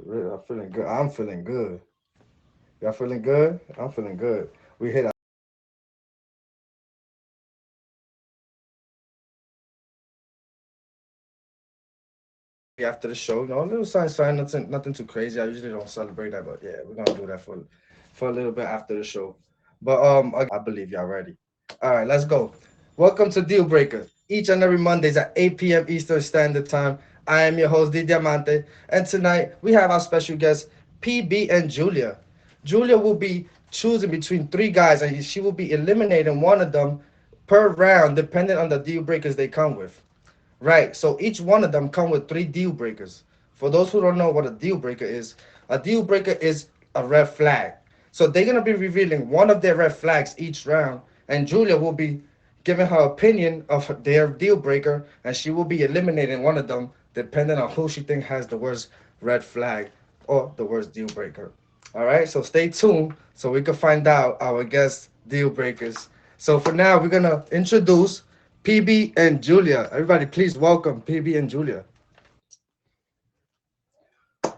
I'm feeling good. I'm feeling good. Y'all feeling good? I'm feeling good. We hit after the show. A little sign, nothing too crazy. I usually don't celebrate that, but yeah, we're gonna do that for a little bit after the show. But I believe y'all ready. All right, let's go. Welcome to Deal Breaker. Each and every Mondays at 8 p.m. Eastern Standard Time. I am your host, D Diamante, and tonight we have our special guest, PB and Julia. Julia will be choosing between three guys, and she will be eliminating one of them per round, depending on the deal breakers they come with. Right. So each one of them come with three deal breakers. For those who don't know what a deal breaker is a red flag. So they're gonna be revealing one of their red flags each round, and Julia will be giving her opinion of their deal breaker, and she will be eliminating one of them depending on who she thinks has the worst red flag or the worst deal breaker. All right. So stay tuned so we can find out our guest deal breakers. So for now, we're gonna introduce PB and Julia. Everybody, please welcome PB and Julia.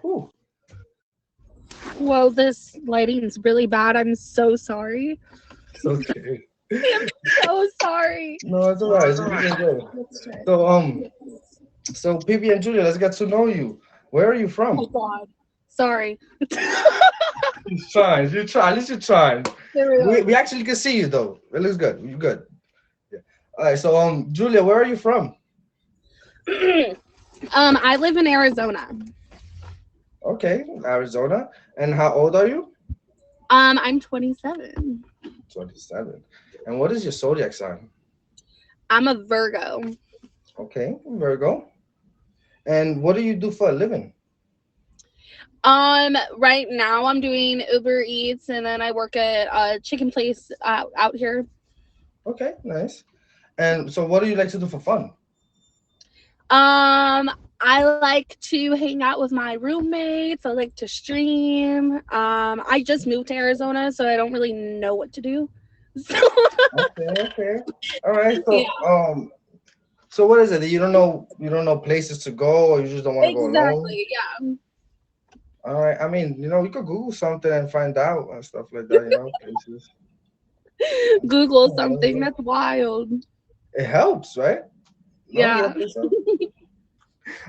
Ooh, Well, this lighting's really bad. I'm so sorry. it's okay. I'm so sorry. No, it's alright. It's looking good. Let's try. So so PB and Julia, let's get to know you. Where are you Oh from? God. Sorry. You're trying. You try. At least you're trying. There we We go. actually can see you though. It looks good. You're good. Yeah. All right. So Julia, where are you from? I live in Arizona. Okay, Arizona. And how old are you? I'm 27. 27. And what is your zodiac sign? I'm a Virgo. Okay, Virgo. And what do you do for a living? Right now I'm doing Uber Eats, and then I work at a chicken place out here. Okay, nice. And so, what do you like to do for fun? I like to hang out with my roommates. I like to stream. I just moved to Arizona, so I don't really know what to do. So Okay, okay. All right. yeah, So what is it? You don't know places to go, or you just don't want to go alone? exactly. Yeah. All right. I mean, you could Google something and find out and stuff like that. Places. Google something. That's wild. It helps, right? No, you Yeah. don't think so?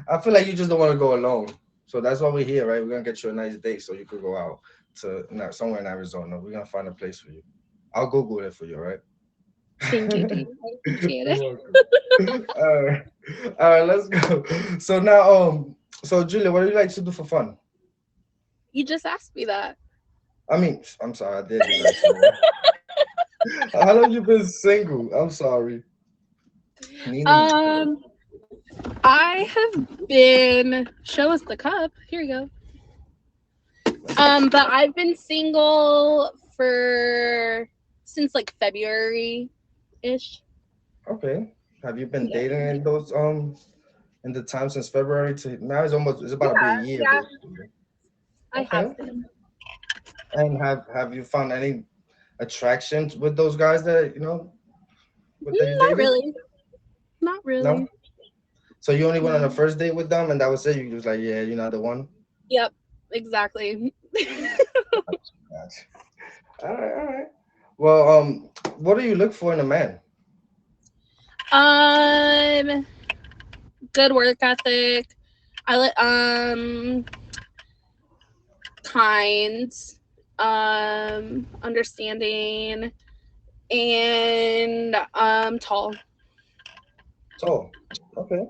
I feel like you just don't want to go alone. So that's why we're here, right? We're gonna get you a nice date so you could go out to somewhere in Arizona. We're gonna find a place for you. I'll Google it for you, all right? Thank you, Dee. I appreciate You're it. welcome. All right, all right, let's go. So now, so Julia, what do you like to do for fun? You just asked me that. I mean, I'm sorry, I did just ask you that. How long you been single? I'm sorry. Meaning, Um, I have been. Show us the cup. Here you go. But I've been single for since like February ish. okay. Have you been Yeah. dating in those in the time since February to now? It's about to be a Yeah, year, yeah, basically. I Okay. have been. And have you found any attractions with those guys that that you Not dated? really. Not No. really. So you only went on a No. first date with them, and that was it. You was like, yeah, you're not the one. Yep, exactly. Gotcha. All right, all right. Well, what do you look for in a man? um, Good work ethic. I like kind, understanding, and tall. Tall. Okay.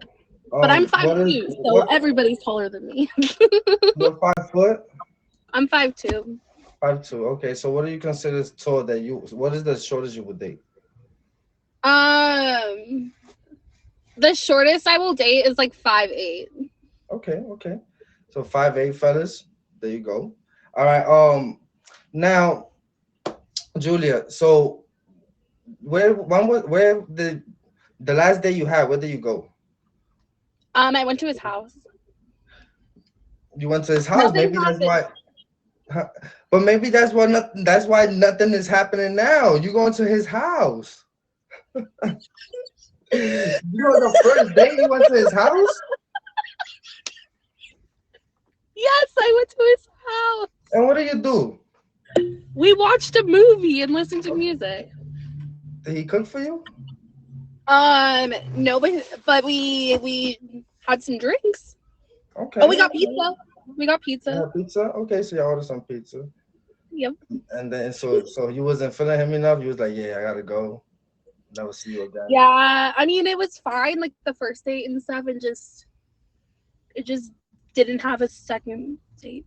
But I'm five What is two, so what? everybody's taller than me. You're 5 foot, I'm 5'2". 5'2". Okay. So what do you consider tall that you? What is the shortest you would date? Um, the shortest I will date is like 5'8". Okay. Okay. So 5'8", fellas. There you go. All right. Now, Julia. So where the last day you had? Where did you go? I went to his house. You went to his house. Nothing Maybe that's happened. why. Huh, but maybe that's why nothing is happening now. You going to his house. You on the first day you went to his house? Yes, I And what do you do? We watched a movie and listened to music. Did he cook for you? No, but we had some drinks. Okay. Oh, we got pizza. We got pizza. Yeah, pizza. Okay, so you ordered some pizza, Yep. and then so you wasn't feeling him enough. You was like, yeah, I gotta go. Never see you again. Yeah, I mean it was fine, like the first date and stuff, and just it just didn't have a second date.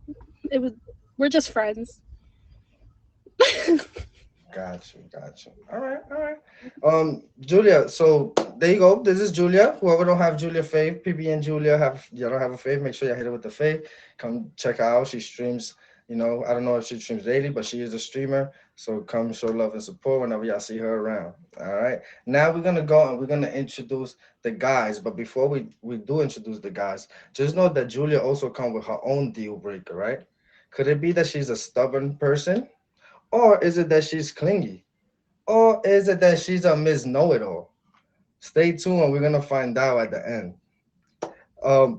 It was we're just friends. Got you. All right. Julia. So there you go. This is Julia. Whoever don't have Julia Fave, PB and Julia have you don't have a fave. Make sure you hit her with the fave. Come check her out. She streams. You know, I don't know if she streams daily, but she is a streamer. So come show love and support whenever y'all see her around. All right. Now we're gonna go and we're gonna introduce the guys. But before we do introduce the guys, just know that Julia also come with her own deal breaker, right? Could it be that she's a stubborn person? Or is it that she's clingy? Or is it that she's a Miss Know It All? Stay tuned and we're going to find out at the end.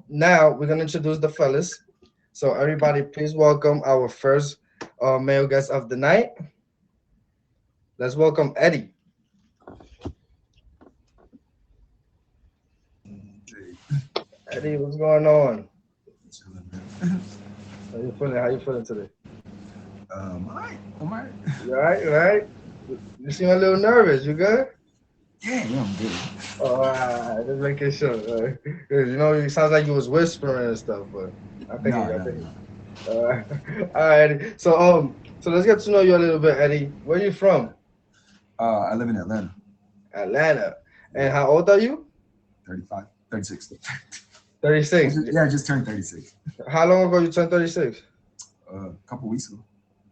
Now we're going to introduce the fellas. So, everybody, please welcome our first male guest of the night. Let's welcome Eddie. Eddie, what's going on? How you feeling? How you feeling today? All right. I'm all right. You all right? You all right? You seem a little nervous. You good? Yeah, I'm good. All right, just making sure. 'Cause, you know, it sounds like you was whispering and stuff, but I think No, I no, think. no. All right, Eddie. So let's get to know you a little bit, Eddie. Where you from? I live in Atlanta. Atlanta. And how old are you? 35, 36. 36. Yeah, I just turned 36 How long ago you turned 36? a couple weeks ago.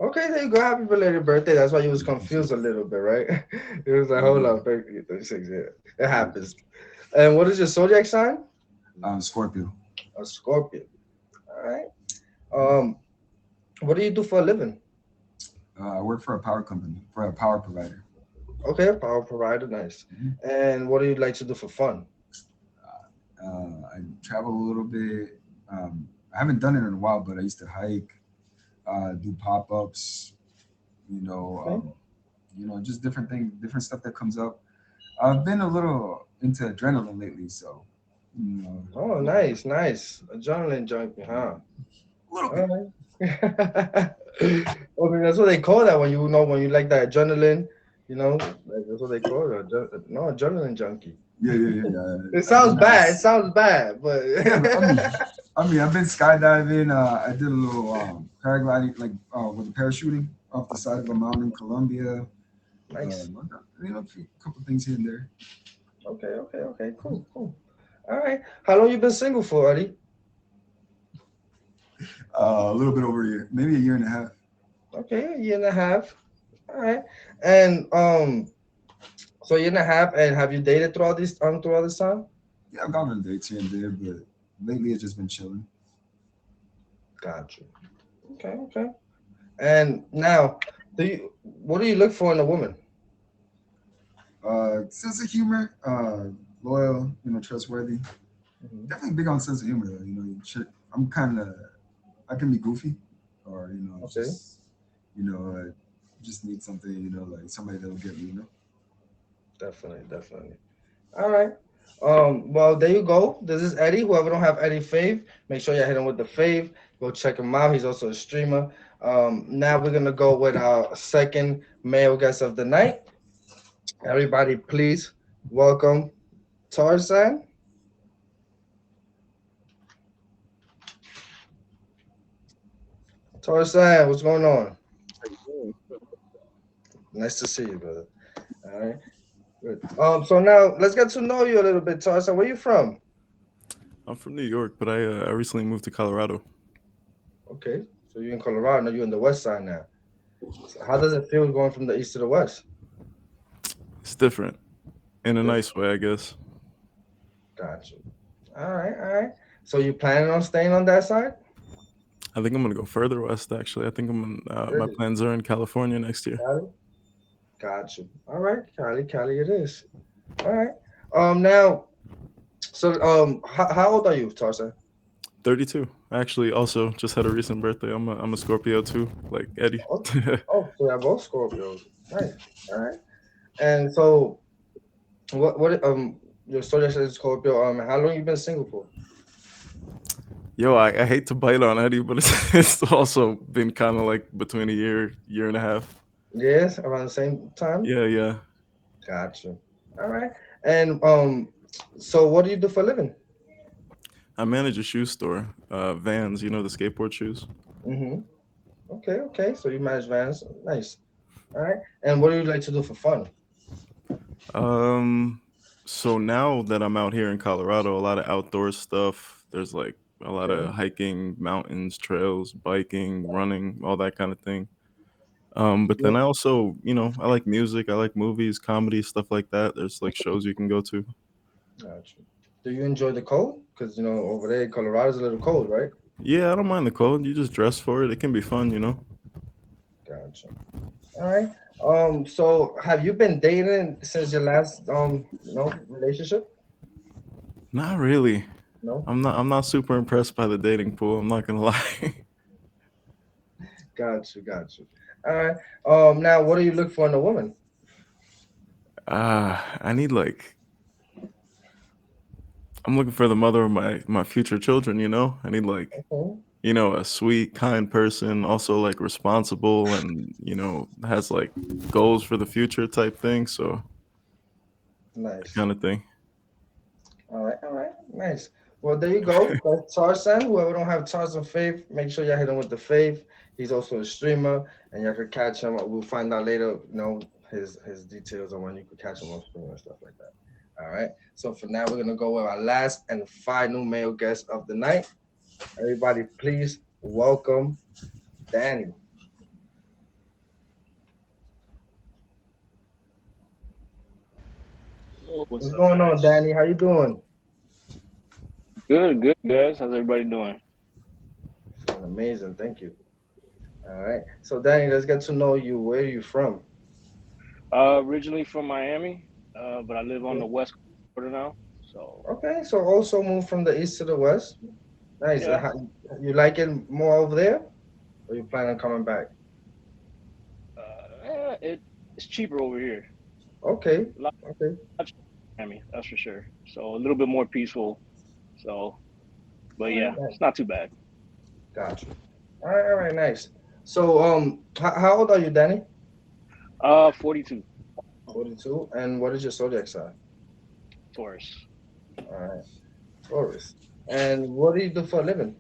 Okay, there you go. Happy belated birthday. That's why you was confused a little bit, right? It was like, hold up, 36. Yeah, it happens. And what is your zodiac sign? Scorpio. A Scorpio. All right. Um, what do you do for a living? I work for a power company, for a power provider. Okay, power provider, nice. Mhm. And what do you like to do for fun? I travel a little bit. I haven't done it in a while, but I used to hike, do pop-ups, Okay. just different things, different stuff that comes up. I've been a little into adrenaline lately, so you know, Oh, nice. Adrenaline junkie, huh? a little bit. All right. Okay, that's what they call that when you like that adrenaline, like that's what they call it. No, adrenaline junkie. Yeah. It I've sounds been, bad. It sounds bad, but yeah, I mean, I've been skydiving. I did a little paragliding, like with the parachuting off the side of a mountain in Colombia. nice. A couple things here and there. Okay. Cool. All right. How long you been single for, Eddie? A little bit over a year, maybe a year and a half. Okay, a year and a half. All right. And so a year and a half, and have you dated throughout this time? Yeah, I've gone on dates here and there, but lately it's just been chilling. Got you. Okay. And now, what do you look for in a woman? Sense of humor, loyal, trustworthy. Mhm. Definitely big on sense of humor though. I'm kind of, I can be goofy, or Okay, just need something, like somebody that'll get me. definitely. All right. Well, there you go. This is Eddie. Whoever don't have Eddie Fave, make sure you hit him with the fave. Go check him out. He's also a streamer. Now we're gonna go with our second male guest of the night. Everybody, please welcome Tarzan. Tarzan, what's going on? Nice to see you, brother. All right. Good. So now let's get to know you a little bit, Tarzan. Where you from? I'm from New York, but I recently moved to Colorado. Okay. So you're in Colorado. Now you're in the west side now. So how does it feel going from the east to the west? It's different in a Different. nice way, I guess. Gotcha. All right. So you planning on staying on that side? I think I'm gonna go further west. Actually, I think my Really? plans are in California next year. Cali? Gotcha. All right, Cali it is. All right. Now, so how old are you, Tarzan? 32. I actually also just had a recent birthday. I'm a Scorpio too, like Eddie. Oh, oh, so they're both Scorpios. Nice. All right. And so, what your story says Scorpio. How long you been single for? Yo, I hate to bite on Eddie, but it's also been kind of like between a year and a half. Yes, around the same time. Yeah, yeah. Gotcha. All right. And so what do you do for a living? I manage a shoe store, Vans. You know the skateboard shoes. Mm-hmm. Okay, okay. So you manage vans. Nice. All right. And what do you like to do for fun? Um, so now that I'm out here in Colorado, a lot of outdoor stuff. There's like a lot Okay. of hiking, mountains, trails, biking, running, all that kind of thing. But Yeah, then I also, I like music, I like movies, comedy, stuff like that. There's like shows you can go to. gotcha. Do you enjoy the cold? Because over there, Colorado's a little cold, right? Yeah, I don't mind the cold. You just dress for it. It can be fun. Gotcha. All right. So have you been dating since your last relationship? Not really. No? I'm not super impressed by the dating pool. I'm not gonna lie. Got you. All right. Now what do you look for in a woman? I need like I'm looking for the mother of my future children. I need like Okay. a sweet, kind person, also like responsible and has like goals for the future type thing. So that Nice. kind of thing. All right, nice. Well, there you go. That's Tarzan. Whoever don't have Tarzan Fave, make sure y'all hit him with the Fave. He's also a streamer, and y'all could catch him. We'll find out later, his details on when you could catch him on stream and stuff like that. All right. So for now, we're gonna go with our last and final male guest of the night. Everybody, please welcome Danny. What's What's up, going on, guys? Danny? How you doing? Good, guys. How's everybody doing? Doing amazing, thank you. All right. So Danny, let's get to know you. Where are you from? Originally from Miami, but I live on the West Coast now. So Okay, so also moved from the east to the west. Nice. yeah, You like it more over there, or you plan on coming back? it's cheaper over here. Okay, A lot okay, cheaper than Miami, that's for sure. So a little bit more peaceful. So, but all yeah, right, nice. it's not too bad. Got you. All right, nice. So, how old are you, Danny? 42 42. And what is your zodiac sign? Taurus. All right, Taurus. And what do you do for a living?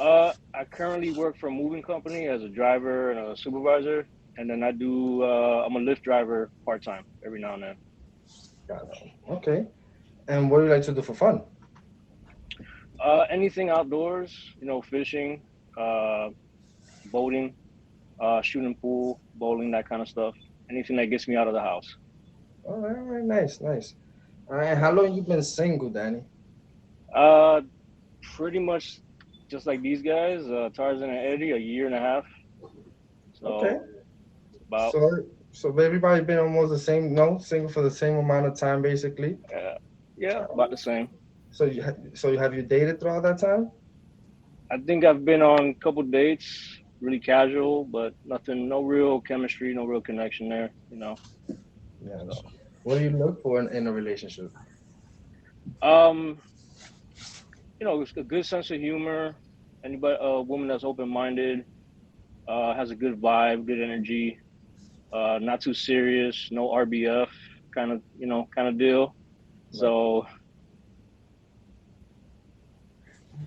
I currently work for a moving company as a driver and a supervisor, and then I do. I'm a Lyft driver part time every now and then. Got you. Okay. And what do you like to do for fun? Anything outdoors, fishing, boating, shooting pool, bowling, that kind of stuff. Anything that gets me out of the house. All right, nice, nice. All right, how long you been single, Danny? Uh, Pretty much just like these guys, Tarzan and Eddie, a year and a half. Okay. So about So everybody been almost the same, no, single for the same amount of time, basically. yeah, about the same. So have you dated throughout that time? I think I've been on a couple dates, really casual, but nothing, no real chemistry, no real connection there. Yeah. So What do you look for in a relationship? um, it's a good sense of humor. Anybody, a woman that's open-minded, has a good vibe, good energy, not too serious, no RBF kind of deal. Right. So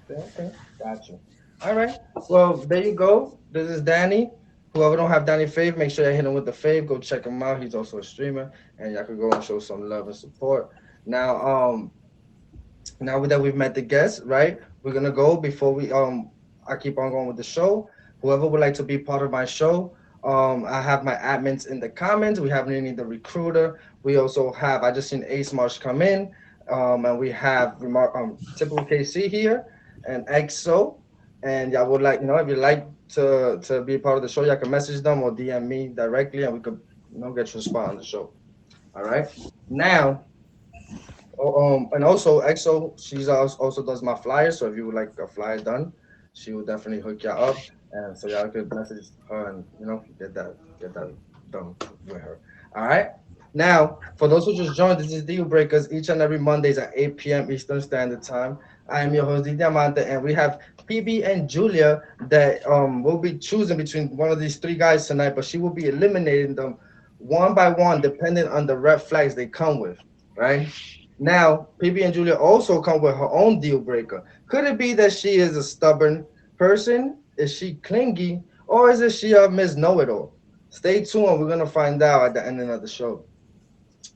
Okay. Gotcha. All right. Well, there you go. This is Danny. Whoever don't have Danny Fave, make sure you hit him with the Fave. Go check him out. He's also a streamer, and y'all can go and show some love and support. Now that we've met the guests, right? We're gonna go before I keep on going with the show. Whoever would like to be part of my show, I have my admins in the comments. We have Nini the recruiter. We also have I just seen Ace Marsh come in, and we have typical KC here and EXO. And y'all would like, if you like to be part of the show, y'all can message them or DM me directly, and we could get you a spot on the show. All right. Now And also EXO, she's also does my flyers. So if you would like a flyer done, she will definitely hook you up, and so y'all could message her and get that done with her. All right. Now, for those who just joined, this is Deal Breakers each and every Mondays at 8 p.m. Eastern Standard Time. I am your host, D Diamante, and we have PB and Julia that will be choosing between one of these three guys tonight, but she will be eliminating them one by one, depending on the red flags they come with. Right. Now, PB and Julia also come with her own deal breaker. Could it be that she is a stubborn person? Is she clingy? Or is it she a Miss Know It All? Stay tuned. We're going to find out at the ending of the show.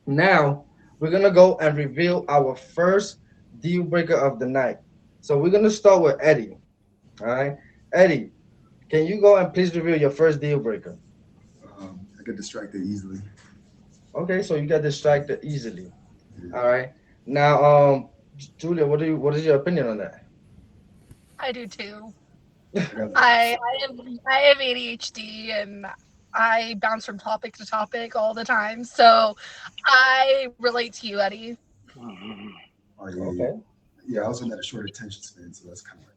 Now, we're going to go and reveal our first deal breaker of the night. So, we're going to start with Eddie. All right. Eddie, can you go and please reveal your first deal breaker? I get distracted easily. Okay, so you got distracted easily. Yeah. All right. Now, Julia, what is your opinion on that? I do too. I got I have ADHD and I bounce from topic to topic all the time. So I relate to you, Eddie. Oh yeah, yeah. Okay. Yeah, I also got a short attention span, so that's kind of like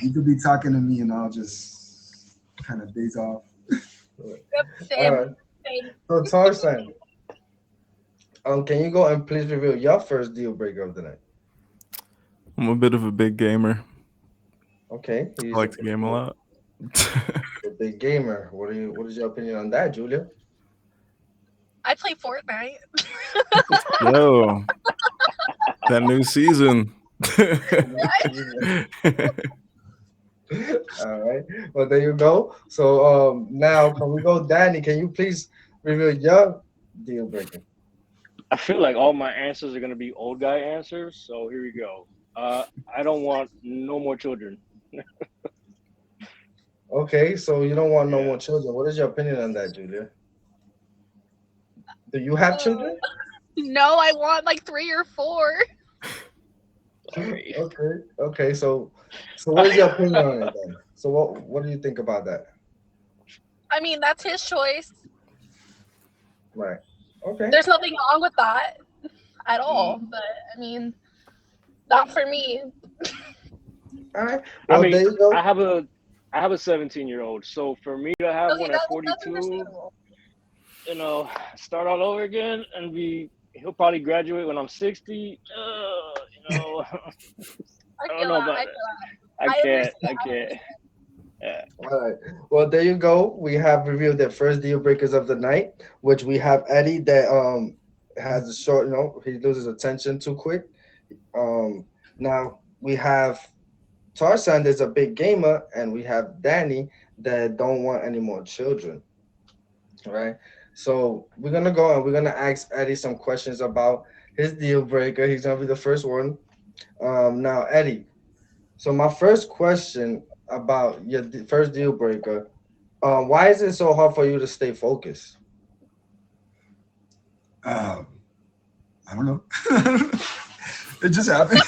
you could be talking to me and I'll just kind of daze off. Yep, All same. right. Same. So Tarzan, can you go and please reveal your first deal breaker of the night? I'm a bit of a big gamer. Okay. I He's like to game a lot. a big gamer. What is your opinion on that, Julia? I play Fortnite. Yo, that new season. All right. Well, there you go. So now can we go, Danny? Can you please reveal your deal breaker? I feel like all my answers are gonna be old guy answers. So here we go. I don't want no more children. Okay, so you don't want no Yeah. more children. What is your opinion on that, Julia? Do you have children? No, I want like 3 or 4. Sorry. Okay. So what is your opinion on it then? So what do you think about that? I mean, that's his choice. Right. Okay. There's nothing wrong with that at all. But I mean, not for me. All right. I Well, mean, there you go. I have a 17-year-old. So for me to have Okay, one at that's 42, understandable. start all over again and he'll probably graduate when I'm 60. I I don't feel know that. about I that. feel that. I I can't. I understand. can't. Yeah. All right. Well, there you go. We have reviewed the first deal breakers of the night, which we have Eddie that has a short, he loses attention too quick. Um Now we have Tarzan that's a big gamer, and we have Danny that don't want any more children. All right. So we're gonna go and we're gonna ask Eddie some questions about his deal breaker. He's gonna be the first one. Now Eddie. So my first question about your first deal breaker. Why is it so hard for you to stay focused? Um, I don't know. It just happened.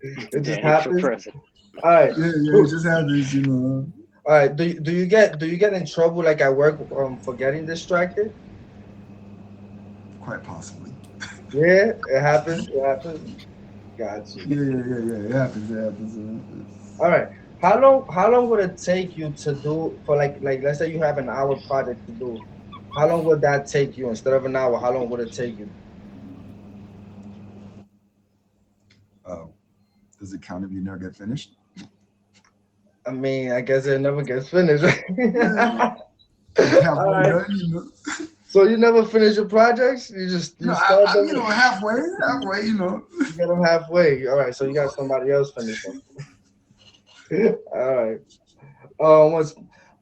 It just Danny for happens. president. All right. Yeah, it just happens, All right. Do you get in trouble like at work for getting distracted? Quite possibly. Yeah, it happens. It happens. Got you. Yeah. It happens. It happens. All right. How long would it take you to do for like let's say you have an hour project to do? How long would that take you instead of an hour? How long would it take you? Uh, does it count if you never get finished? I mean, I guess it never gets finished. Yeah. Right? Halfway All right. done. So you never finish your projects? You No, start them, halfway. you get them halfway. All right. So you got somebody else finish them. All right.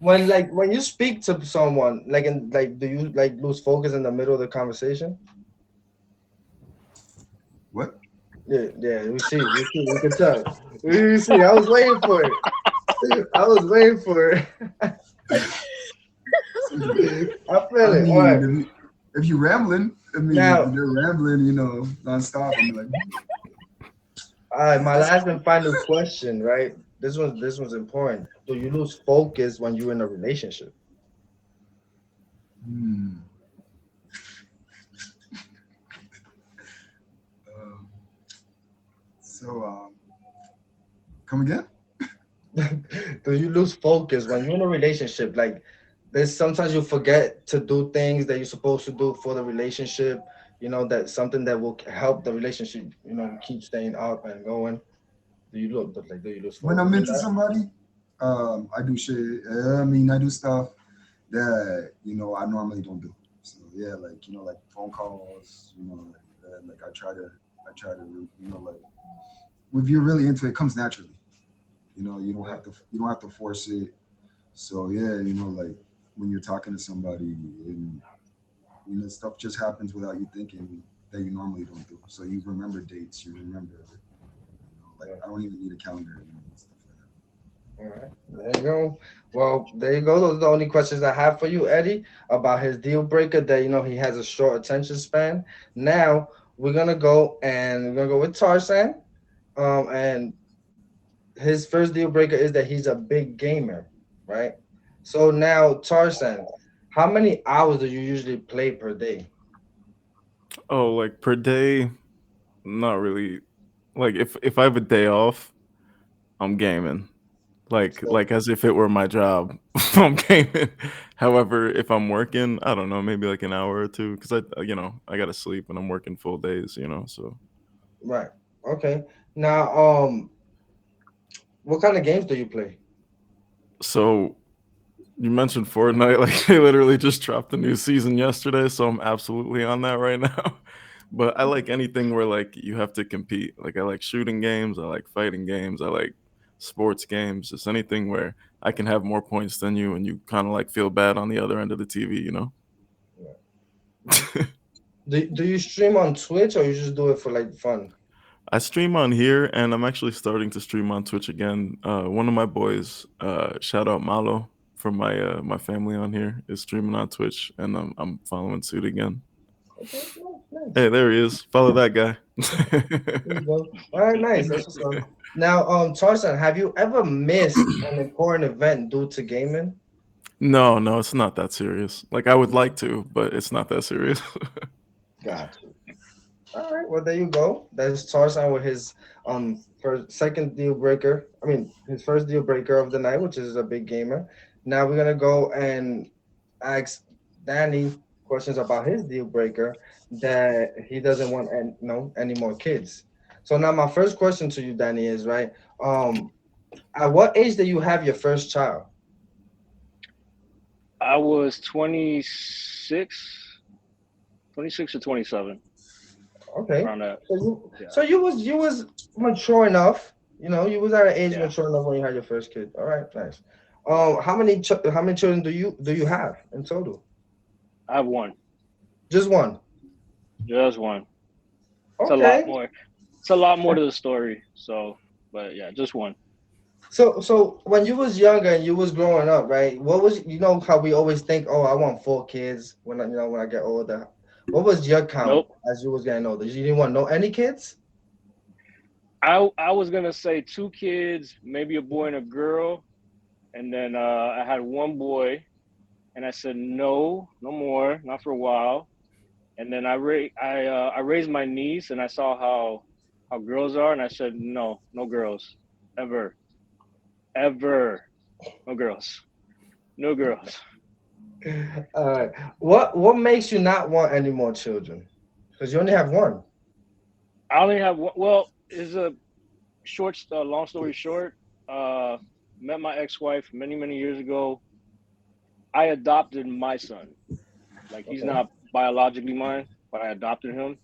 When you speak to someone, do you like lose focus in the middle of the conversation? What? Yeah. We can tell. We see. I was waiting for it. I was waiting for it. I feel I it. All right. mean, if you rambling, Now, if you're rambling, nonstop, I'm like, all right. My last and final question, right? This one's important. Do you lose focus when you're in a relationship? So, come again? Do you lose focus when you're in a relationship? Like, there's sometimes you forget to do things that you're supposed to do for the relationship. You know, that's something that will help the relationship. You know, keep staying up and going. Do you lose When focus I'm in into that? somebody, I do shit. I mean, I do stuff that I normally don't do. So yeah, like like phone calls. Like like if you're really into it, it comes naturally. You don't have to force it. So yeah, like when you're talking to somebody and stuff just happens without you thinking that you normally don't do. So you remember dates, you remember, like Yeah. I don't even need a calendar anymore and stuff like All right, there you go. Well, there you go. Those are the only questions I have for you, Eddie, about his deal breaker. That he has a short attention span. Now we're gonna go with Tarzan. And his first deal breaker is that he's a big gamer, right? So now, Tarzan, how many hours do you usually play per day? Oh, like per day, not really. Like if I have a day off, I'm gaming. So, Like as if it were my job. I'm gaming. However, if I'm working, I don't know, maybe like an hour or two, because I gotta sleep and I'm working full days. So right. Okay. Now, what kind of games do you play? so you mentioned Fortnite, like they literally just dropped a new season yesterday, so I'm absolutely on that right now. But I like anything where like you have to compete. Like I like shooting games, I like fighting games, I like sports games, just anything where I can have more points than you and you kind of like feel bad on the other end of the TV. Do you stream on Twitch or you just do it for like fun? I stream on here and I'm actually starting to stream on Twitch again. One of my boys, shout out Malo from my family on here, is streaming on Twitch and I'm following suit again. Okay, nice, nice. Hey, there he is. Follow that guy. There you go. All right, nice. That's what's up. Now, Tarzan, have you ever missed an important event due to gaming? No, no, it's not that serious. Like I would like to, but it's not that serious. Gotcha. All right, well there you go. That's Tarzan with his first second deal breaker. I mean his first deal breaker of the night, which is a big gamer. Now we're gonna go and ask Danny questions about his deal breaker that he doesn't want any more kids. So now my first question to you, Danny, is right. At what age did you have your first child? I was 26, 26 or 27, Okay. around that. So you, Yeah. so you was mature enough. You was at an age Yeah. mature enough when you had your first kid. All right, nice. How many children do you have in total? I have one, Just one. just one. It's a lot Okay. more. It's a lot more to the story. So, but yeah, just one. So when you was younger and you was growing up, right? What was how we always think, oh, I want 4 kids when I get older. What was your count Nope. as you was getting older? You didn't want no any kids? I was gonna say 2 kids, maybe a boy and a girl, and then I had one boy, and I said no, no more, not for a while. And then I raised my niece, and I saw how girls are, and I said no, no girls, ever, ever, no girls, no girls. All right. What makes you not want any more children? Because you only have one. I only have one. Well, is a long story short. Uh, Met my ex-wife many years ago. I adopted my son. Like he's Okay. not biologically mine, but I adopted him,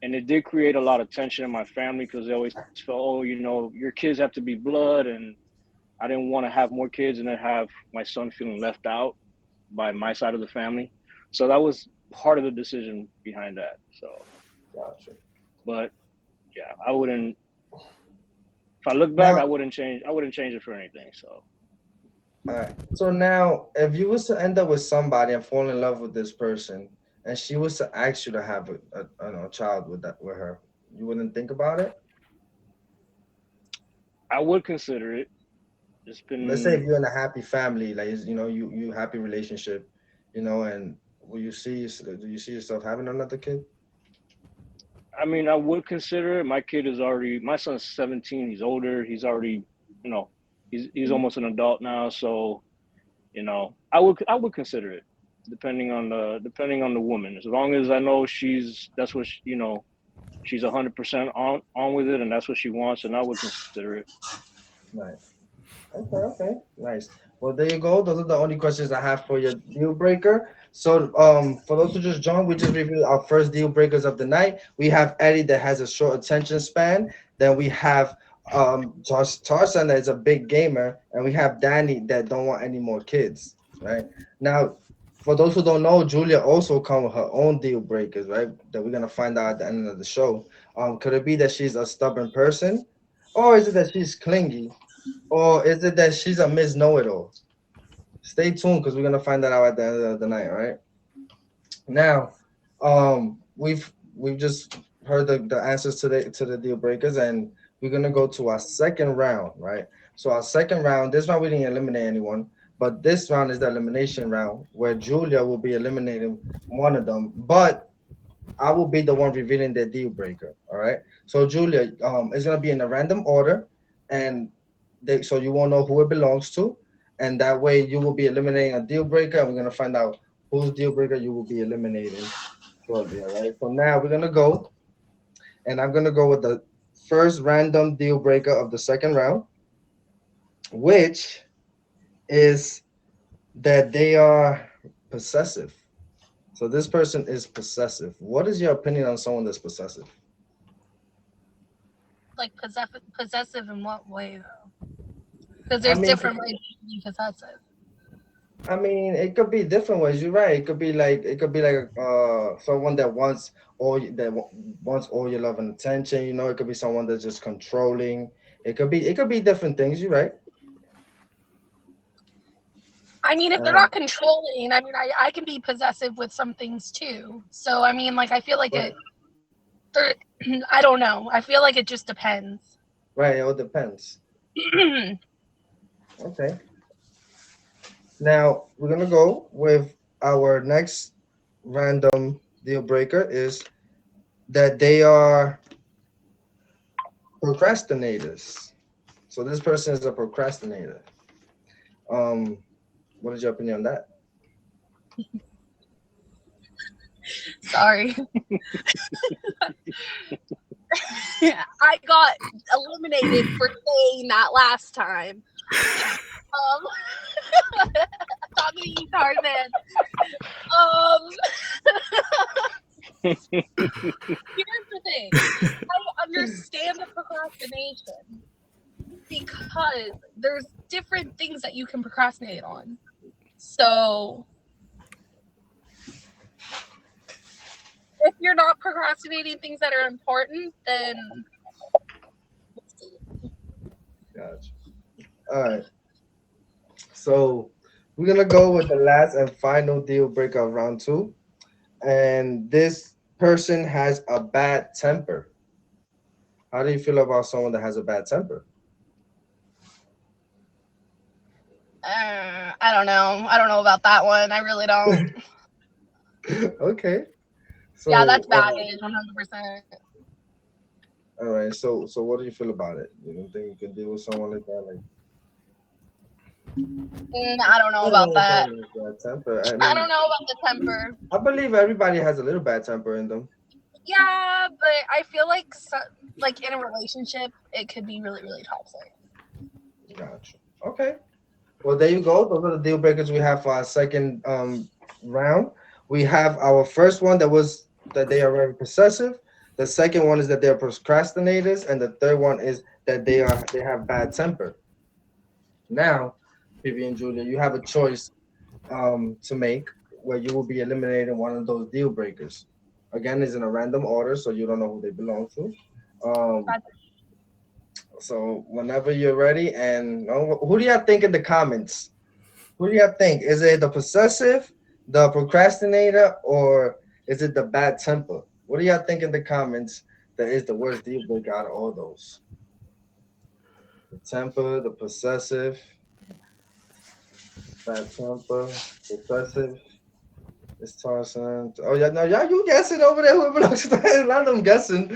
and it did create a lot of tension in my family because they always felt, oh, your kids have to be blood, and I didn't want to have more kids and then have my son feeling left out by my side of the family. So that was part of the decision behind that. So, Gotcha. but yeah, I wouldn't. If I look back, I Now, wouldn't change. I wouldn't change it for anything. So all right. So now, if you was to end up with somebody and fall in love with this person, and she was to ask you to have a child with her, you wouldn't think about it? I would consider it. It's Let's say if been you're in a happy family, like you happy relationship, and do you see yourself having another kid? I mean, I would consider it. My son's 17. He's older. He's already, you know, he's almost an adult now. So, I would consider it, depending on the woman. As long as I know that's what she's 100% on with it, and that's what she wants, and I would consider it. Nice. Okay, nice. Well, there you go. Those are the only questions I have for your deal breaker. So, for those who just joined, we just reviewed our first deal breakers of the night. We have Eddie that has a short attention span. Then we have Tarzan that is a big gamer, and we have Danny that don't want any more kids. Right now, for those who don't know, Julia also come with her own deal breakers. Right, that we're gonna find out at the end of the show. Could it be that she's a stubborn person, or is it that she's clingy? Or is it that she's a Miss Know It All? Stay tuned because we're gonna find that out at the end of the night, right? Now, we've just heard the answers to the deal breakers, and we're gonna go to our second round, right? So our second round, this round we didn't eliminate anyone, but this round is the elimination round where Julia will be eliminating one of them, but I will be the one revealing the deal breaker. All right. So Julia, it's gonna be in a random order, and so you won't know who it belongs to, and that way you will be eliminating a deal breaker, and we're gonna find out whose deal breaker you will be eliminating shortly. All right. So now we're gonna go, and I'm gonna go with the first random deal breaker of the second round, which is that they are possessive. So this person is possessive. What is your opinion on someone that's possessive? Like possessive in what way though? Because I there's mean, different ways to be possessive. it could be different ways. You're right. It could be like someone that wants all your love and attention. It could be someone that's just controlling. It could be different things. You're right. I mean, if they're Um, not controlling, I mean, I can be possessive with some things too. So I mean, like I feel like right, I don't know. I feel like it just depends. right. It all depends. Okay. Now we're gonna go with our next random deal breaker is that they are procrastinators. So this person is a procrastinator. Um, what is your opinion on that? Sorry. I got eliminated for saying that last time. Talking to you, Tarzan. Here's the thing. I understand the procrastination because there's different things that you can procrastinate on. So if you're not procrastinating things that are important, then Gotcha. All right. So we're gonna go with the last and final deal breaker of round two, and this person has a bad temper. How do you feel about someone that has a bad temper? I don't know. I don't know about that one. I really don't. Okay. Yeah, So, that's baggage, 100%. all right. So what do you feel about it? You don't think you can deal with someone like that? Like, I don't know about that. bad temper. I I mean, don't know about the temper. I believe everybody has a little bad temper in them. Yeah, but I feel like like in a relationship, it could be really, really toxic. Gotcha. Okay. Well, there you go. Those are the deal breakers we have for our second round. We have our first one that was that they are very possessive. The second one is that they're procrastinators, and the third one is that they have bad temper. Now, Vivi and Julia, you have a choice to make where you will be eliminating one of those deal breakers. Again, it's in a random order, so you don't know who they belong to. Um, so whenever you're ready, and who do you think in the comments? Who do you think? Is it the possessive, the procrastinator, or is it the bad temper? What do y'all think in the comments that is the worst deal breaker out of all those? The temper, the possessive, bad temper, possessive. It's Tarzan. Oh yeah, no, y'all you guessing over there. Whoever knows, not them guessing.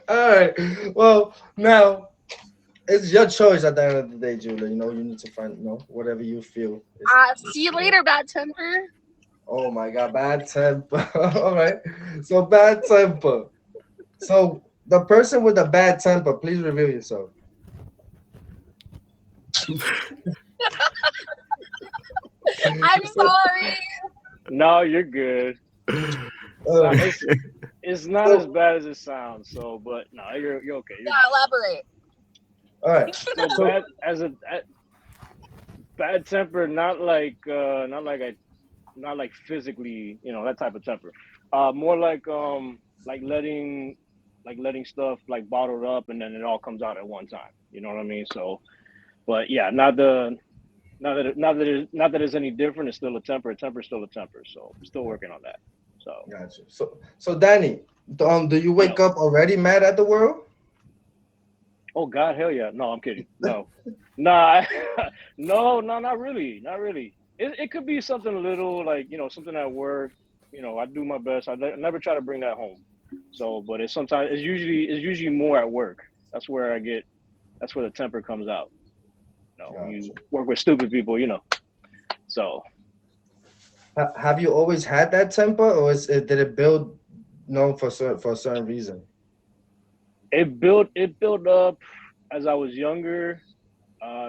All right. Well, now it's your choice at the end of the day, Julia. You know, you need to find, whatever you feel. See you later, bad temper. Oh my God, bad temper. All right. So bad temper. So the person with the bad temper, please reveal yourself. I'm sorry. No, you're good. Uh, It's not as bad as it sounds. So, but no, you're okay. You're Yeah, elaborate. all right. so bad as a bad temper, not like physically, that type of temper. More like letting stuff like bottled up and then it all comes out at one time. You know what I mean? So, but yeah, not that it's any different. It's still a temper. A temper is still a temper. So, I'm still working on that. So, Gotcha. So Danny, do you wake yeah. up already mad at the world? Oh God, hell yeah! No, I'm kidding. No, nah, no, not really, not really. It could be something little like something at work. I do my best. I never try to bring that home. So, but it's usually more at work. That's where that's where the temper comes out. When you Gotcha. work with stupid people. So Have you always had that temper, or did it build, for a certain reason? it built up as I was younger.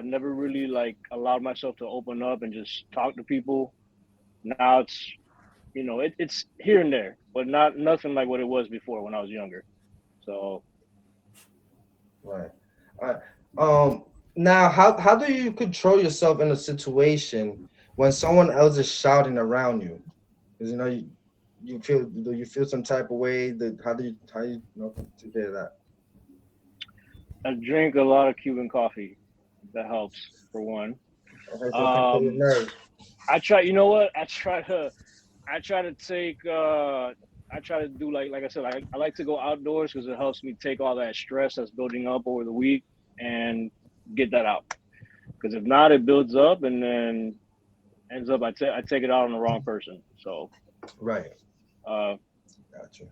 Never really like allowed myself to open up and just talk to people. Now it's here and there, but not nothing like what it was before when I was younger. So Right. All right. Now, how do you control yourself in a situation when someone else is shouting around you? Because do you feel some type of way? That how do you take care of that? I drink a lot of Cuban coffee. That helps for one. Okay, so control your Um, nerves. I try. You know what? I try to take. I try to do like I said. I like to go outdoors because it helps me take all that stress that's building up over the week and get that out. Because if not, it builds up and then ends up I take it out on the wrong person. So Right. uh, Gotcha.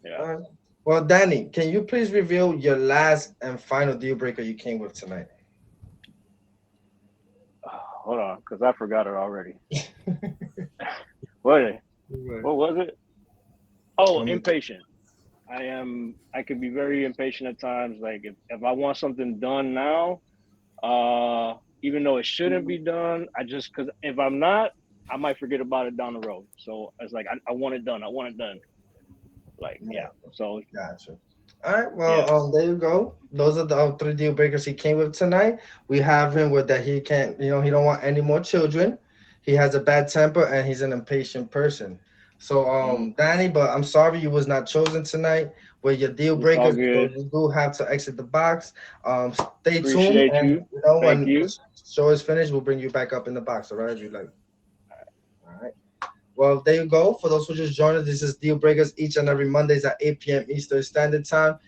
yeah. All right. Well, Danny, can you please reveal your last and final deal breaker you came with tonight? Hold on, because I forgot it already. What? Right. What was it? Oh, Let me- impatient. I can be very impatient at times. Like if I want something done now, even though it shouldn't be done, because if I'm not, I might forget about it down the road. So it's like I want it done. I want it done. Like Yeah. yeah. So Gotcha. All right. Well, yeah. there you go. Those are the three deal breakers he came with tonight. We have him with that he can't, he don't want any more children. He has a bad temper and he's an impatient person. So, Mm, Danny, but I'm sorry you was not chosen tonight with your deal it's all breakers because good. you do have to exit the box. Stay tuned, Appreciate and you. Thank when you. the show is finished, we'll bring you back up in the box. All right, if you like. All right. Well, there you go. For those who just joined us, this is Deal Breakers each and every Mondays at 8 p.m. Eastern Standard Time.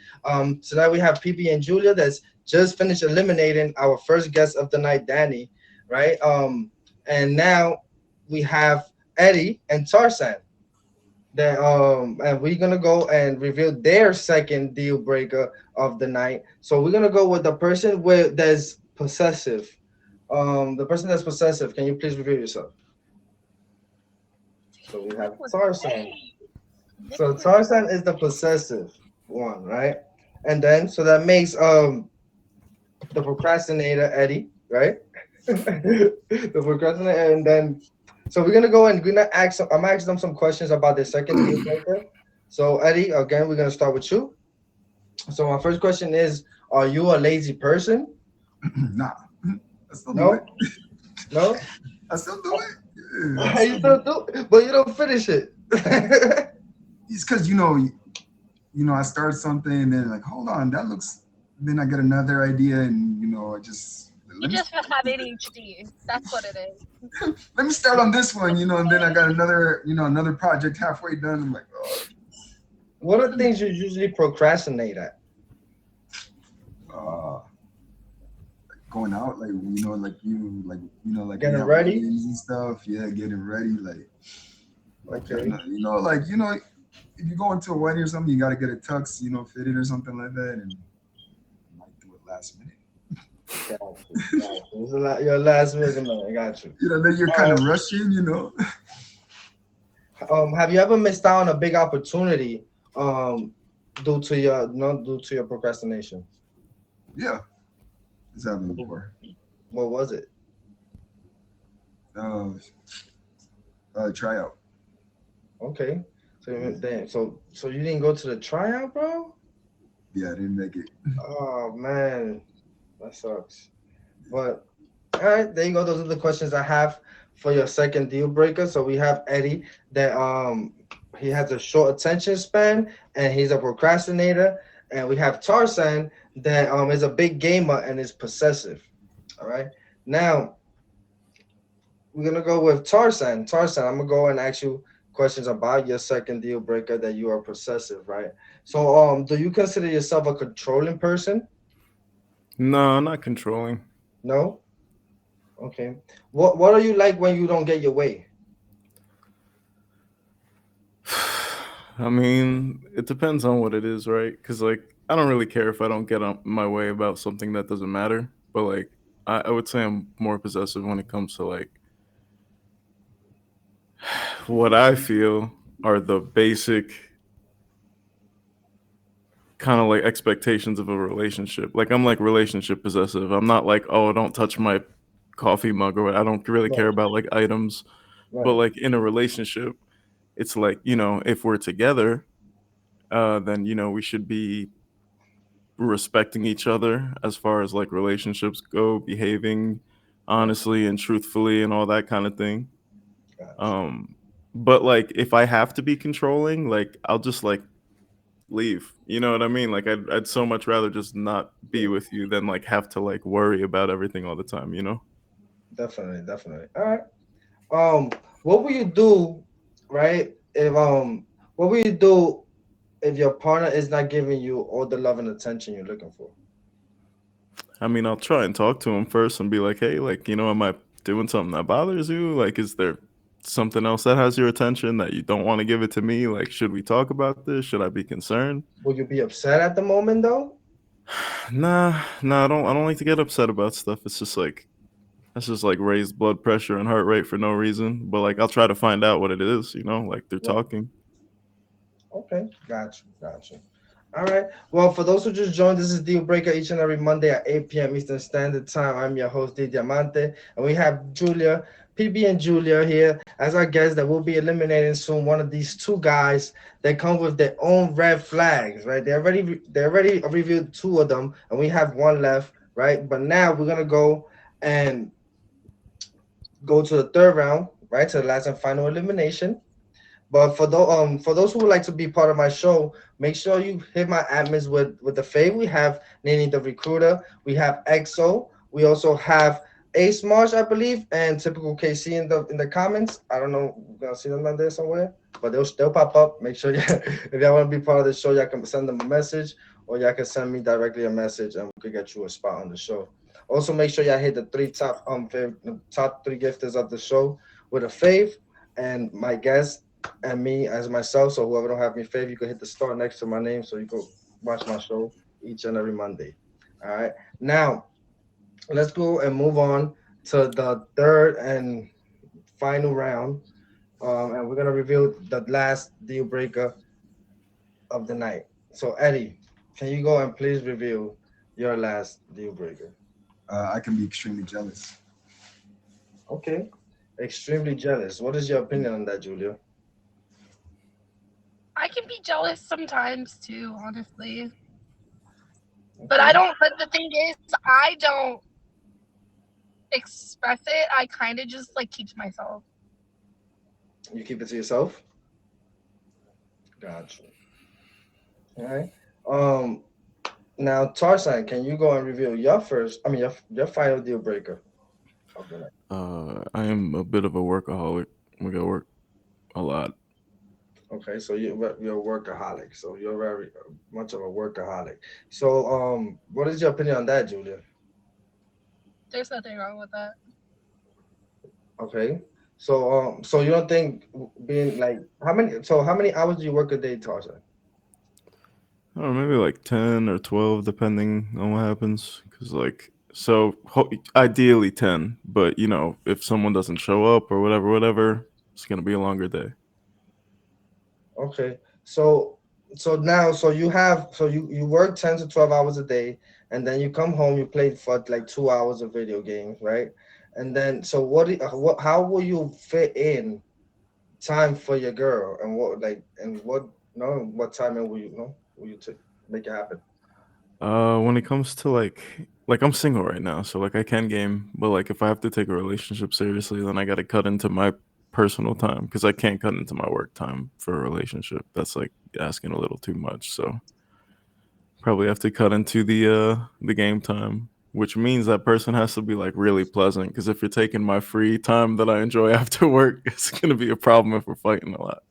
Tonight we have PB and Julia that's just finished eliminating our first guest of the night, Danny, right? And now we have Eddie and Tarsan. That and we're gonna go and reveal their second deal breaker of the night. So we're gonna go with the person that's possessive. The person that's possessive. Can you please reveal yourself? So we have Tarsan. So Tarzan is the possessive one, right? And then so that makes the procrastinator Eddie, right? The procrastinator, and then so we're gonna go and we're gonna ask. I'm asking them some questions about their second deal breaker. So Eddie, again, we're gonna start with you. So my first question is: are you a lazy person? Nah, I still do it. No, no. I still do it. Yeah, I You still do still do, but you don't finish it. It's because I start something and then like, hold on, that looks. Then I get another idea, and I just You just have ADHD. That's what it is. let me start on this one, and then I got another project halfway done. I'm like, oh, What are things you usually procrastinate at? uh, going out, like like we Getting have ready. weddings and stuff. Yeah, getting ready, Okay. if you go into a wedding or something, you gotta get a tux, fitted or something like that, and you might do it last minute. Got you. Got you. It's a lot, your last minute. I got you. Then you're kind All of rushing. right. Have you ever missed out on a big opportunity due to your procrastination? Yeah, it's happened before. What was it? Uh, Tryout. Okay. So damn. So you didn't go to the tryout, bro? Yeah, I didn't make it. Oh man, that sucks. But all right, there you go. Those are the questions I have for your second deal breaker. So we have Eddie that he has a short attention span and he's a procrastinator, and we have Tarzan that is a big gamer and is possessive. All right. Now we're gonna go with Tarzan. Tarzan, I'm gonna go and ask you questions about your second deal breaker that you are possessive, right? So do you consider yourself a controlling person? No, not controlling. No? Okay. What are you like when you don't get your way? I mean, it depends on what it is, right? Because like I don't really care if I don't get on my way about something that doesn't matter. But like I would say I'm more possessive when it comes to like what I feel are the basic kind of like expectations of a relationship. Like I'm like relationship possessive. I'm not like, oh, don't touch my coffee mug, or I don't really care Right, about like items. But right. like in a relationship, it's like, if we're together, then we should be respecting each other as far as like relationships go, behaving Right. honestly and truthfully and all that kind of thing. Gotcha. Um but like if I have to be controlling, like I'll just like leave. You know what I mean? Like I'd so much rather just not be Yeah, with you than like have to like worry about everything all the time, you know? definitely, definitely. All right. Um, what will you do, right? If what will you do if your partner is not giving you all the love and attention you're looking for? I mean, I'll try and talk to him first and be like, "Hey, like, am I doing something that bothers you? Like, is there something else that has your attention that you don't want to give it to me? Like, should we talk about this? Should I be concerned?" Will you be upset at the moment though? Nah, I don't like to get upset about stuff. It's just like that's just like raised blood pressure and heart rate for no reason. But like I'll try to find out what it is, like through Right. talking. Okay, got you. All right. Well, for those who just joined, this is Deal Breaker each and every Monday at 8 p.m. Eastern Standard Time. I'm your host, D Diamante, and we have Julia, PB and Julia here as our guests that will be eliminating soon. One of these two guys that come with their own red flags, right? They already reviewed two of them, and we have one left, right? But now we're gonna go and go to the third round, right? To the last and final elimination. But for those who would like to be part of my show, make sure you hit my admins with the fave. We have Nini the Recruiter, we have EXO, we also have Ace Marsh, I believe, and typical KC in the comments. I don't know, we're gonna see them on there somewhere, but they'll pop up. Make sure if y'all want to be part of the show, y'all can send them a message, or y'all can send me directly a message, and we could get you a spot on the show. Also, make sure y'all hit the top three gifters of the show with a fave, and my guest and me as myself. So whoever don't have me fave, you can hit the star next to my name so you can watch my show each and every Monday. All right. Now let's go and move on to the third and final round. And we're gonna reveal the last deal breaker of the night. So Eddie, can you go and please reveal your last deal breaker? I can be extremely jealous. Okay. Extremely jealous. What is your opinion on that, Julia? I can be jealous sometimes too, honestly. But Okay. but the thing is, I don't express it. I kind of just like keep to myself. You keep it to yourself? Gotcha. All right. Um, Now, Tarzan, can you go and reveal your final deal breaker of the night? I am a bit of a workaholic. We got work a lot. Okay, so you're a workaholic. So you're very much of a workaholic. So, what is your opinion on that, Julia? There's nothing wrong with that. Okay. So you don't think being like how many hours do you work a day, Tarzan? I don't know, maybe like 10 or 12, depending on what happens. Because, like, ideally 10, but, if someone doesn't show up or whatever, it's going to be a longer day. Okay. So now you work 10 to 12 hours a day, and then you come home, you play for like 2 hours of video games, right? And then so how will you fit in time for your girl, and what timing will you make it happen? When it comes to like I'm single right now, so like I can game, but like if I have to take a relationship seriously, then I got to cut into my personal time because I can't cut into my work time for a relationship. That's like asking a little too much. So probably have to cut into the game time, which means that person has to be like really pleasant. Because if you're taking my free time that I enjoy after work, it's gonna be a problem if we're fighting a lot.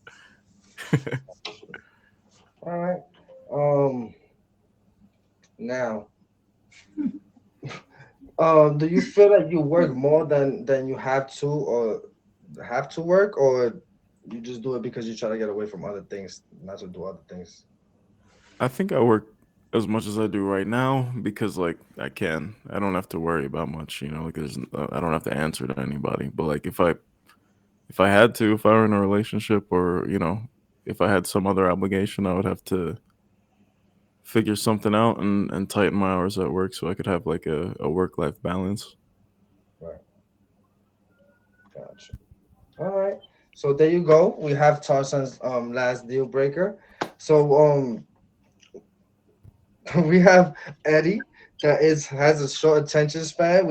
All right. Now, do you feel like you work more than you have to, or have to work, or you just do it because you try to get away from other things, not to do other things? I think I work as much as I do right now because like I don't have to worry about much, like I don't have to answer to anybody. But like if I had to, if I were in a relationship or if I had some other obligation, I would have to figure something out and tighten my hours at work so I could have like a work life balance. Right. Gotcha. All right. So there you go. We have Tarzan's last deal breaker. So we have Eddie that has a short attention span.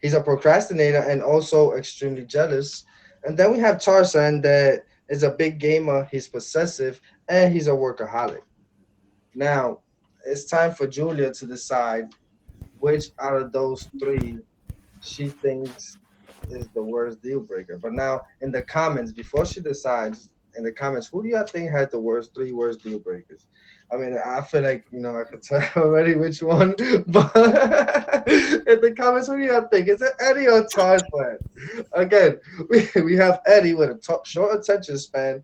He's a procrastinator and also extremely jealous. And then we have Tarzan that is a big gamer, he's possessive, and he's a workaholic. Now, it's time for Julia to decide which out of those three she thinks is the worst deal breaker. But now in the comments, before she decides, in the comments, who do you think had the three worst deal breakers? I mean, I feel like I could tell already which one, but in the comments, who do you think? Is it Eddie or Tarzan? Again, we have Eddie with a short attention span,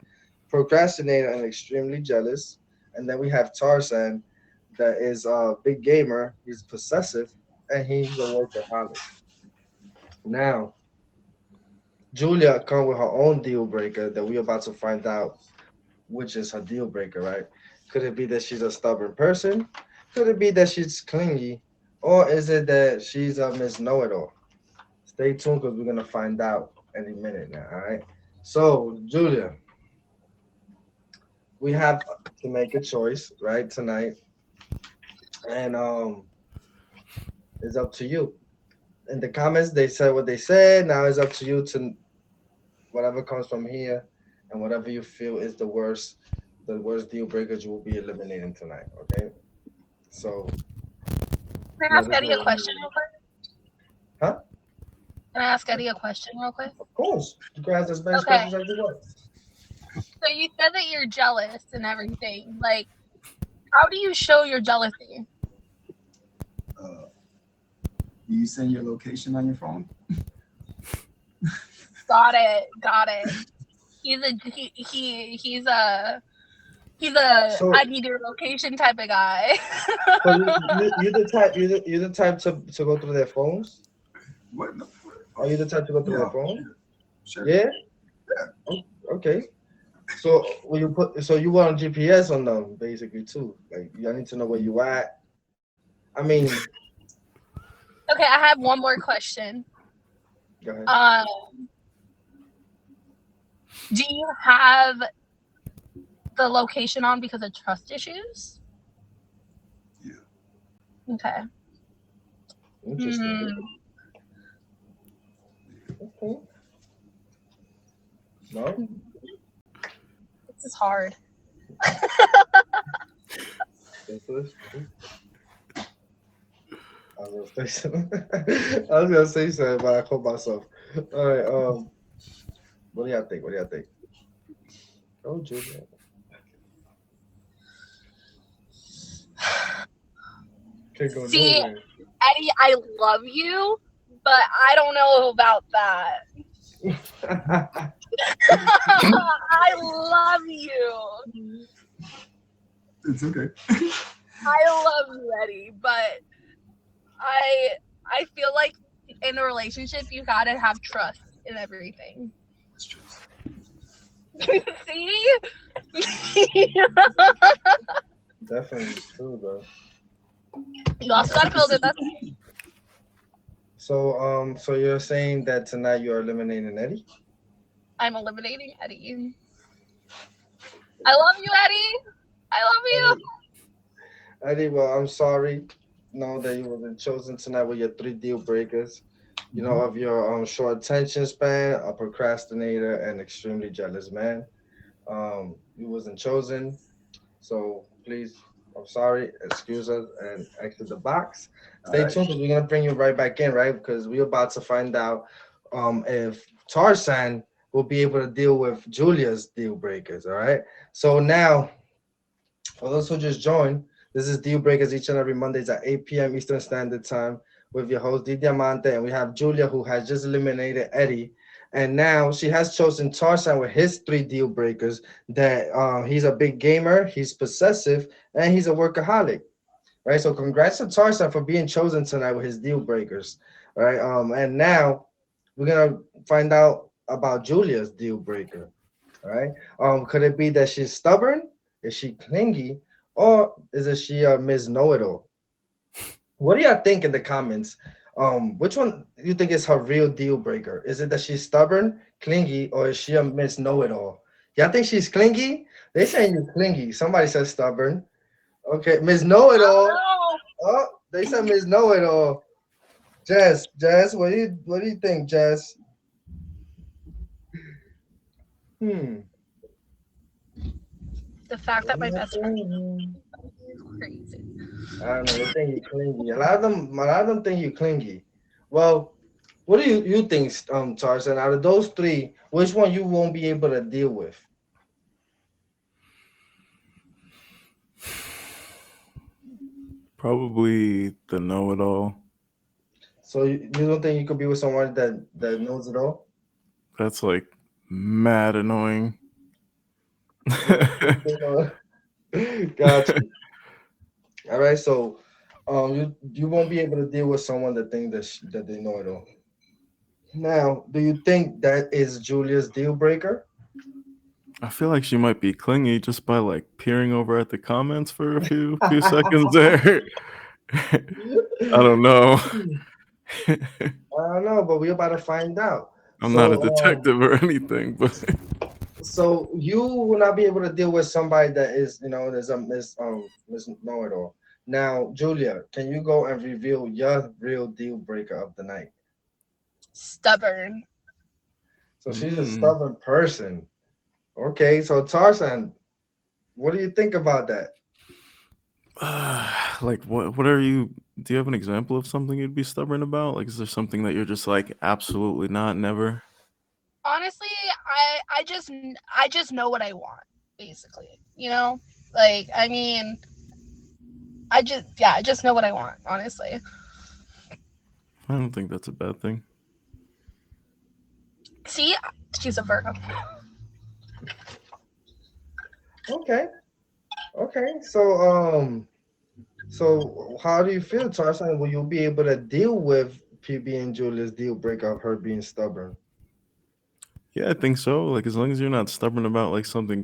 procrastinator, and extremely jealous, and then we have Tarzan that is a big gamer. He's possessive, and he's a workaholic. Now, Julia come with her own deal breaker that we're about to find out which is her deal breaker, right? Could it be that she's a stubborn person? Could it be that she's clingy? Or is it that she's a Miss Know-It-All? Stay tuned because we're gonna find out any minute now, all right? So, Julia, we have to make a choice, right, tonight. And it's up to you. In the comments, they said what they said. Now it's up to you to whatever comes from here, and whatever you feel is the worst deal breakers you will be eliminating tonight. Okay. So Can I ask Eddie a question real quick? Huh? Can I ask Eddie a question real quick? Of course. You can ask as many Okay. questions as you want. So you said that you're jealous and everything. Like, how do you show your jealousy? You send your location on your phone? Got it. He's a So- I need your location type of guy. So you're the type to go through their phones? What? No. Are you the type to go through their Yeah, phone? Sure. Yeah? Okay. So you want GPS on them basically too. Like I need to know where you at. I mean, Okay, I have one more question. go ahead. Do you have the location on because of trust issues? Yeah. Okay. Interesting. Okay. No? This is hard. I was gonna say something, but I caught myself. All right. What do y'all think? Oh, Julia. Can't go See, nowhere. Eddie, I love you, but I don't know about that. I love you. It's okay. I love you, Eddie, but I feel like in a relationship you gotta have trust in everything. It's true. See? Definitely true, though. You also gotta build it. That's So you're saying that tonight you are eliminating Eddie? I'm eliminating Eddie. I love you, Eddie. I love you. Eddie, well, I'm sorry. Know that you were chosen tonight with your 3 deal breakers. You know, of your short attention span, a procrastinator, and extremely jealous man. You wasn't chosen, so please, I'm sorry, excuse us and exit the box. Stay Alright. tuned because we're gonna bring you right back in, right? Because we're about to find out if Tarzan will be able to deal with Julia's deal breakers. All right. So now, for those who just joined, this is Deal Breakers each and every Mondays at 8 p.m. Eastern Standard Time with your host, Di Diamante. And we have Julia, who has just eliminated Eddie. And now she has chosen Tarzan with his 3 deal breakers that he's a big gamer, he's possessive, and he's a workaholic. Right. So congrats to Tarzan for being chosen tonight with his deal breakers. All right. And now we're gonna find out about Julia's deal breaker. All right. Could it be that she's stubborn? Is she clingy? Or is it she a Miss Know-It-All? What do y'all think in the comments? Which one do you think is her real deal breaker? Is it that she's stubborn, clingy, or is she a Miss Know-It-All? Y'all think she's clingy? They saying you clingy. Somebody says stubborn. Okay, Miss Know-It-All. Oh, Oh, they said Miss Know-It-All. Jess, what do you think, Jess? the fact that my best friend is crazy. I don't know. They think you clingy. A lot of them think you clingy. Well, what do you think, Tarzan? Out of those 3, which one you won't be able to deal with? Probably the know-it-all. So you don't think you could be with someone that knows it all? That's like mad annoying. Gotcha. All right. So, you won't be able to deal with someone that think that they know it all. Now, do you think that is Julia's deal breaker? I feel like she might be clingy just by like peering over at the comments for a few seconds there. I don't know. I don't know, but we're about to find out. I'm not a So, detective or anything, but So you will not be able to deal with somebody that is, there's a Miss Know It All. Now, Julia, can you go and reveal your real deal breaker of the night? Stubborn. So she's a stubborn person. Okay, so Tarzan, what do you think about that? like what are you? Do you have an example of something you'd be stubborn about? Like, is there something that you're just like absolutely not, never? Honestly, I just know what I want, basically. Like, I mean, I just know what I want, honestly. I don't think that's a bad thing. See, she's a Virgo. Okay. So how do you feel, Tarzan? Will you be able to deal with PB and Julia's deal breaker of her being stubborn? Yeah, I think so. Like, as long as you're not stubborn about like something